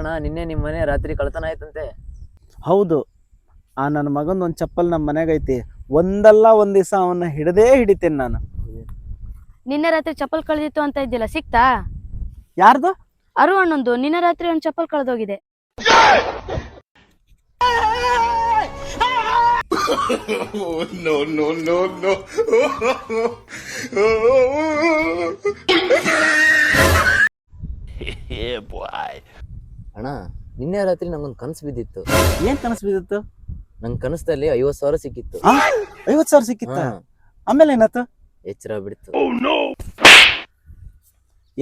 ಅಲ್ಲಣ್ಣ, ನಿನ್ನೆ ನಿಮ್ಮ ಮನೆ ರಾತ್ರಿ ಕಳ್ತನ ಆಯ್ತಂತೆ. ಹೌದು, ಆ ನನ್ನ ಮಗಂದು ಒಂದು ಚಪ್ಪಲ್ ನಮ್ಮ ಮನೆಗೈತಿ. ಒಂದಲ್ಲ ಒಂದ್ ದಿವಸ ಅವನ್ನ ಹಿಡದೇ ಹಿಡಿತೇನೆ ನಾನು. ನಿನ್ನೆ ರಾತ್ರಿ ಚಪ್ಪಲ್ ಕಳೆದಿತ್ತು ಅಂತ ಇದ್ದಿಲ್ಲ, ಸಿಕ್ತಾ? ಯಾರ್ದು? ಅರು ಅಣ್ಣಂದು ನಿನ್ನೆ ರಾತ್ರಿ ಒಂದು ಚಪ್ಪಲ್ ಕಳೆದೋಗಿದೆ. ಅಣ್ಣ, ನಿನ್ನೆ ರಾತ್ರಿ ನಂಗೊಂದು ಕನಸು ಬಿದ್ದಿತ್ತು. ಏನ್ ಕನಸು ಬಿದ್ದಿತ್ತು? ನಂಗೆ ಕನಸಲ್ಲಿ 50,000 ಸಿಕ್ಕಿತ್ತು. 50,000 ಸಿಕ್ಕಿತ್ತ? ಆಮೇಲೆ ಏನಾಯ್ತು? ಎಚ್ಚರ ಬಿಡ್ತು.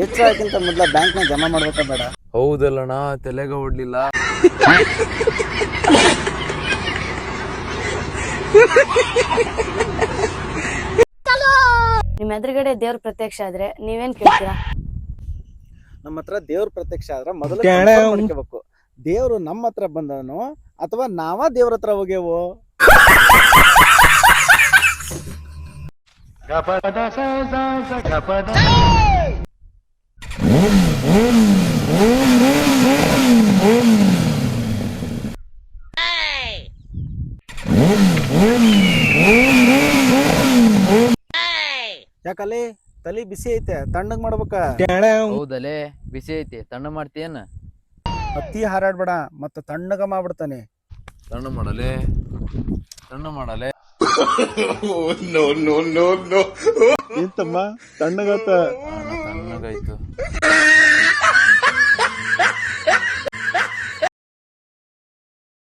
ಎಚ್ಚರ ಆಯ್ಕಿಂತ ಮೊದ್ಲ ಬ್ಯಾಂಕ್ನಾಗ ಜಮಾ ಮಾಡ್ಬೇಕಾ ಬೇಡ? ಹೌದಲ್ಲಣ್ಣ, ತಲೆಗೆ ಹೊಡ್ಲಿಲ್ಲ. ನಿಮ್ ಎದುರುಗಡೆ ದೇವ್ರ ಪ್ರತ್ಯಕ್ಷ ಆದ್ರೆ ನೀವೇನ್ ಕೇಳ್ತೀರಾ? ನಮ್ಮ ಹತ್ರ ದೇವ್ರ ಪ್ರತ್ಯಕ್ಷ ಆದ್ರೆ ಮೊದಲು ಮಾಡ್ಕೋಬೇಕು, ದೇವ್ರು ನಮ್ಮ ಹತ್ರ ಬಂದವನು ಅಥವಾ ನಾವ ದೇವ್ರ ಹತ್ರ ಹೋಗ್ಯವು. ಯಾಕಲ್ಲಿ ತಲಿ ಬಿಸಿ ಐತೆ, ತಣ್ಣಗ್ ಮಾಡ್ಬೇಕ. ಹೌದಲೇ, ಬಿಸಿ ಐತಿ, ತಣ್ಣ ಮಾಡ್ತೀಯನ್ನ? ಅತಿ ಹಾರಾಡ್ಬೇಡ, ಮತ್ತ ತಣ್ಣಗ ಮಾಡ್ಬಿಡ್ತಾನೆ. ತಣ್ಣ ಮಾಡಲೆ, ತಣ್ಣ ಮಾಡಲೆ. ಎಂತಮ್ಮ ತಣ್ಣಗಾತ? ತಣ್ಣಗಾಯ್ತು.